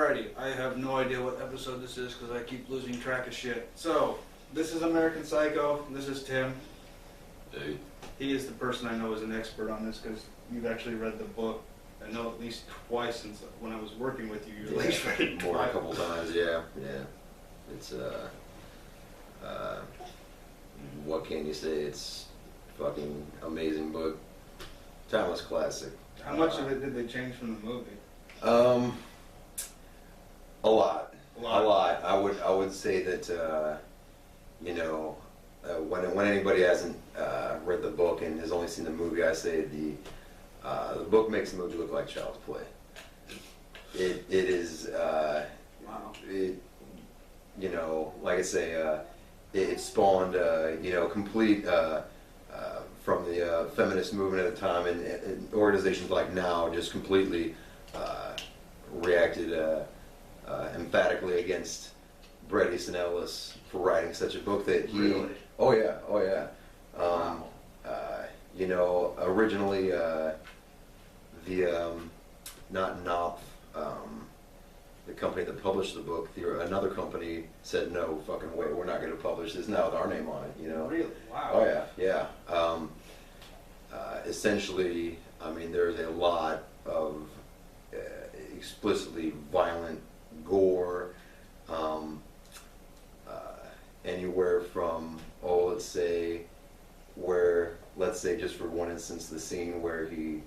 Alrighty, I have no idea what episode this is because I keep losing track of shit. So, this is American Psycho. This is Tim. Hey. He is the person I know is an expert on this because you've actually read the book. I know at least twice since when I was working with you. You at least read it more twice. a couple times. Yeah. It's what can you say? It's fucking amazing book, timeless classic. How much of it did they change from the movie? A lot. A lot. I would say that when anybody hasn't read the book and has only seen the movie, I say the book makes the movie look like child's play. It is. Wow. Like I say, it spawned complete from the feminist movement at the time, and organizations like now just completely reacted emphatically against Bret Easton Ellis for writing such a book that he. Really? Oh yeah. Wow. Originally not Knopf, the company that published the book, another company said, no fucking way, we're not going to publish this now with our name on it, Really? Wow. Oh yeah. Essentially, I mean, there's a lot of explicitly violent gore, anywhere from, let's say just for one instance, the scene where he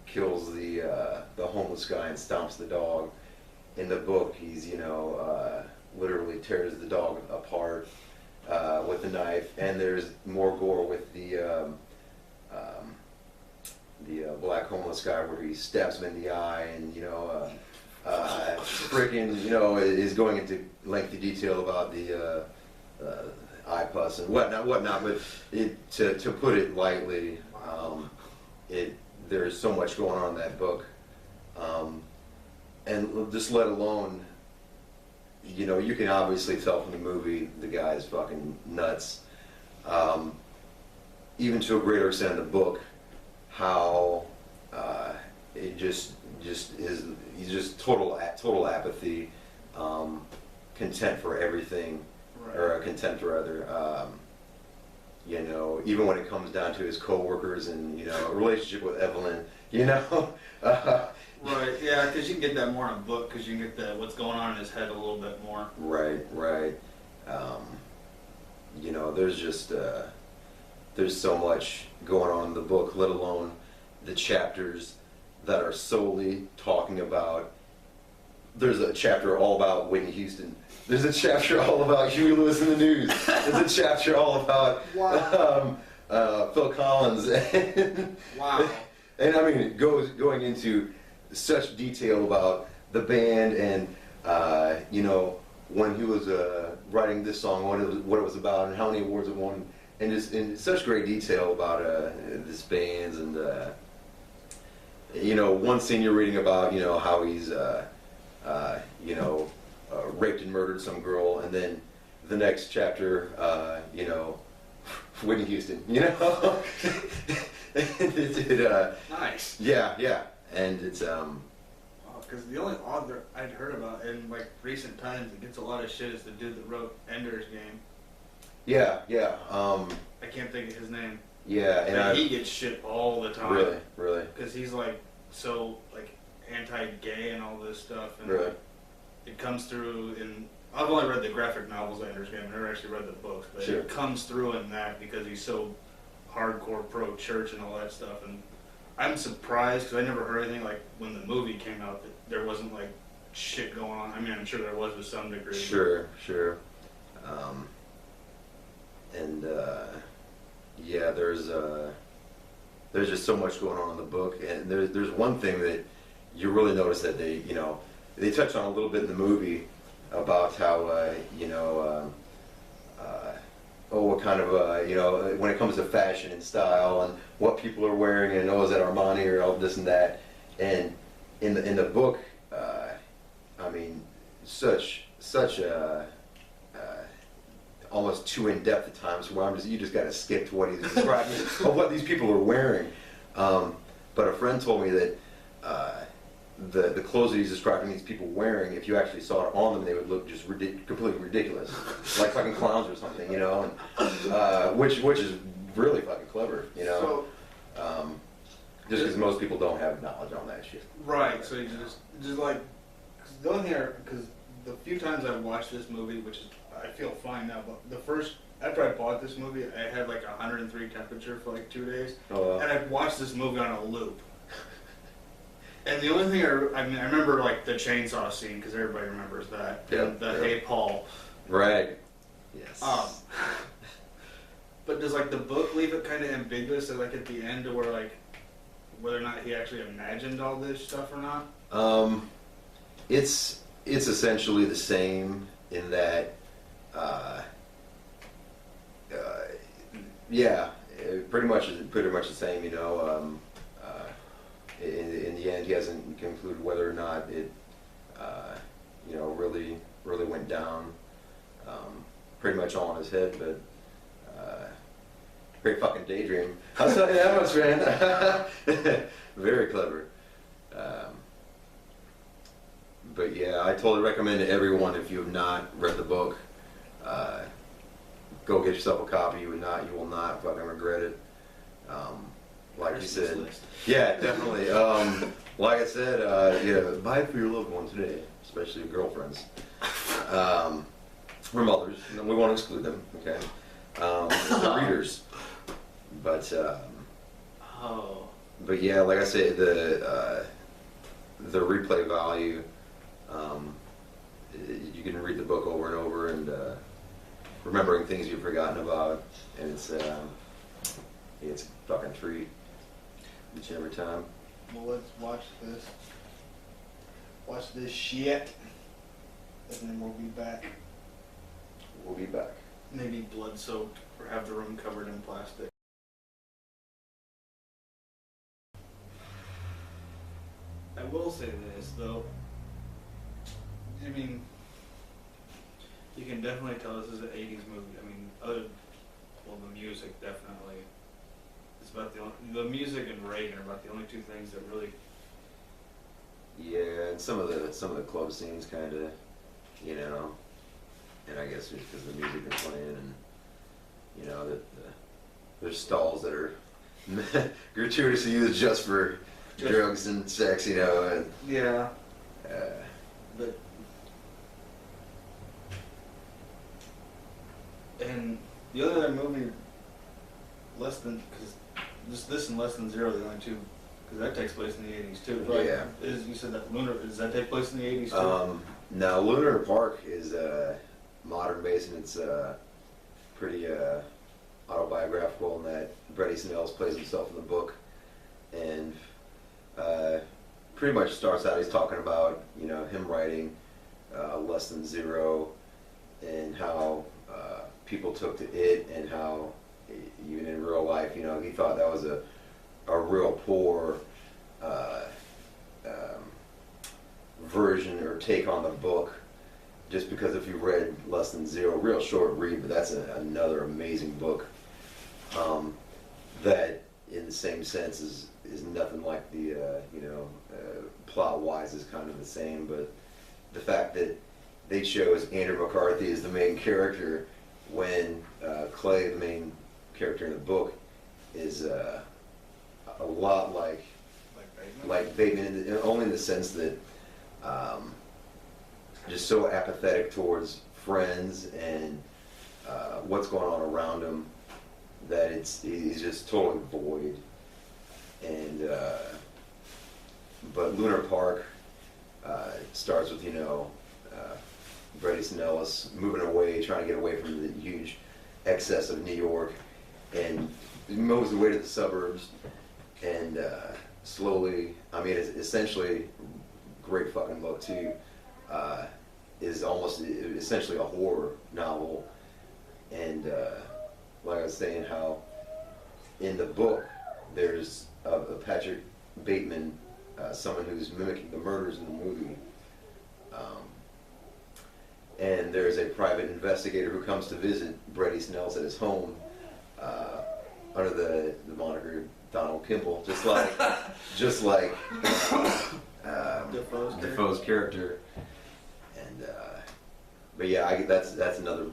kills the homeless guy and stomps the dog. In the book, he's literally tears the dog apart with a knife, and there's more gore with the black homeless guy where he stabs him in the eye, and is going into lengthy detail about the eye pus and whatnot. But to put it lightly, there's so much going on in that book. And just let alone, you can obviously tell from the movie the guy is fucking nuts. Even to a greater extent in the book, how it just is, he's just total apathy, content for everything, Right. or contempt rather. Even when it comes down to his co-workers and a relationship with Evelyn, Right, yeah, because you can get that more in a book, because you can get what's going on in his head a little bit more. Right. There's just there's so much going on in the book, let alone the chapters that are solely talking about. There's a chapter all about Whitney Houston. There's a chapter all about Huey Lewis in the News. There's a chapter all about Phil Collins. Wow. And I mean, going into such detail about the band and when he was writing this song, what it was about, and how many awards it won, and just in such great detail about this band. And one scene you're reading about, how he's raped and murdered some girl, and then the next chapter, Whitney Houston, Nice. Yeah, and it's because the only author I'd heard about in recent times that gets a lot of shit is the dude that wrote Ender's Game. Yeah. I can't think of his name. Yeah, and he gets shit all the time. Really. Because he's so anti-gay and all this stuff, and Really? It comes through in. I've only read the graphic novels of Ender's Game. I've never actually read the books, but Sure. It comes through in that because he's so hardcore pro-church and all that stuff. And I'm surprised because I never heard anything when the movie came out that there wasn't shit going on. I mean, I'm sure there was to some degree. Sure. There's just so much going on in the book, and there's one thing that you really notice that they touched on a little bit in the movie about how what kind of when it comes to fashion and style and what people are wearing, and is that Armani or all this and that, and in the book, I mean, such a almost too in depth at times where you just got to skip to what he's describing of what these people are wearing. But a friend told me that the clothes that he's describing these people wearing, if you actually saw it on them, they would look just completely ridiculous, like fucking clowns or something, you know, and, which is really fucking clever, you know, just because most people don't have knowledge on that shit. Right. So you just like, cause the only thing, because the few times I've watched this movie, which is I feel fine now, but the first after I bought this movie, I had like 103 temperature for like 2 days, and I watched this movie on a loop. And the only thing I remember like the chainsaw scene because everybody remembers that. Yep, the yep. Hey Paul. Right. Yes. But does like the book leave it kind of ambiguous, like at the end, to where like whether or not he actually imagined all this stuff or not? It's essentially the same in that. Yeah, pretty much the same. You know, in the end, he hasn't concluded whether or not it, you know, really went down. Pretty much all in his head, but great fucking daydream. I'll tell you that much, man. Very clever. But yeah, I totally recommend to everyone, if you have not read the book, go get yourself a copy. You will not fucking regret it. Like you said, yeah, definitely. Like I said, yeah, buy it for your loved ones today, especially your girlfriends, or mothers. We won't exclude them, okay? The readers, but but yeah, like I said, the replay value. You can read the book over and over and remembering things you've forgotten about, and it's a fucking treat each and every time. Well, let's watch this. Watch this shit, and then we'll be back. We'll be back. Maybe blood soaked, or have the room covered in plastic. I will say this though. I mean, you can definitely tell this is an 80s movie. I mean, the music definitely. It's about the music and Reagan are about the only two things that really. Yeah, and some of the club scenes kind of, you know, and I guess just because the music is playing and, you know, there's stalls that are gratuitously used just for drugs and sex, you know, and yeah. But and the other movie, because this and Less Than Zero are the only two, because that takes place in the 80s too. Right? Yeah. You said that Lunar, does that take place in the 80s too? No, Lunar Park is modern based, and it's pretty autobiographical in that Bret Easton Ellis plays himself in the book, and pretty much starts out, he's talking about, you know, him writing Less Than Zero, and how people took to it, and how even in real life, you know, he thought that was a real poor version or take on the book, just because if you read Less Than Zero, real short read, but that's another amazing book that in the same sense is nothing like the you know, plot wise is kind of the same, but the fact that they chose Andrew McCarthy as the main character when Clay, the main character in the book, is a lot like Bateman, only in the sense that just so apathetic towards friends and what's going on around him, that he's just totally void. And but Lunar Park starts with, you know, Bret Easton Ellis moving away, trying to get away from the huge excess of New York, and moves away to the suburbs, and slowly, I mean, it's essentially, great fucking book too, is almost essentially a horror novel, and like I was saying, how in the book there's a Patrick Bateman, someone who's mimicking the murders in the movie, and there's a private investigator who comes to visit Bret Easton Ellis at his home under the moniker Donald Kimball, just like Defoe's character. And but yeah, that's another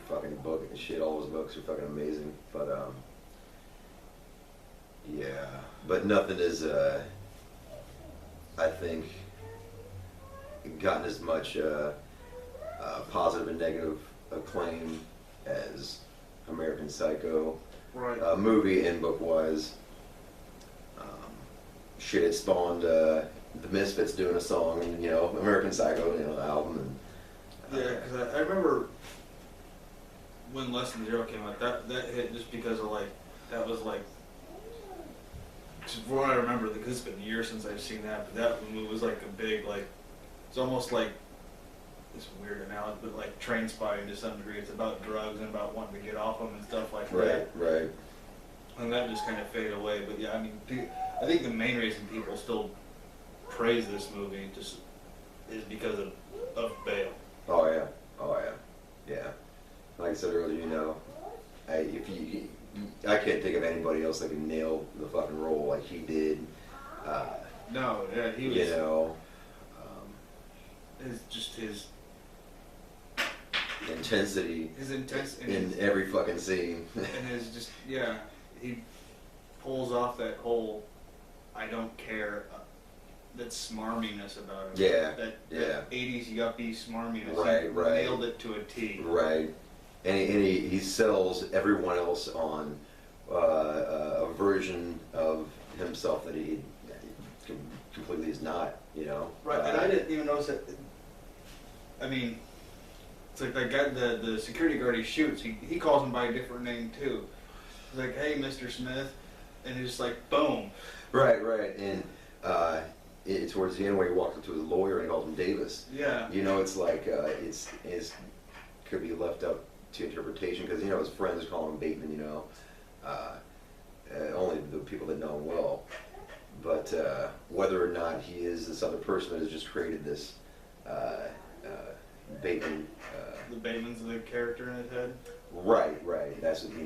fucking book and shit. All those books are fucking amazing. But yeah, but nothing is I think gotten as much positive and negative acclaim as American Psycho, Right. movie and book wise. Shit, it spawned the Misfits doing a song, and American Psycho, the album, and Yeah, because I remember when Less Than Zero came out, that hit just because of that was just from what I remember, because it's been years since I've seen that, but that movie was like a big, it's almost like, it's a weird analogy, but like Train Spotting to some degree. It's about drugs and about wanting to get off them and stuff like that. Right. And that just kind of faded away. But yeah, I mean, I think the main reason people still praise this movie just is because of Bale. Oh yeah. Like I said earlier, I can't think of anybody else that can nail the fucking role like he did. No, yeah, he was. His intensity. His intense in every fucking scene. And his he pulls off that whole I don't care. That smarminess about him. Yeah. That 80s yuppie smarminess. Right. Nailed it to a T. Right. And he sells everyone else on a version of himself that he completely is not, Right, and I didn't even notice that. I mean, it's like that guy, the security guard he shoots, he calls him by a different name too. He's like, hey, Mr. Smith, and it's just like, boom. Right, and towards the end where he walks up to his lawyer and he calls him Davis. Yeah. It's like, it's could be left up to interpretation because, his friends call him Bateman, only the people that know him well. But whether or not he is this other person that has just created this Bateman. The Bateman's the character in his head. Right. That's what he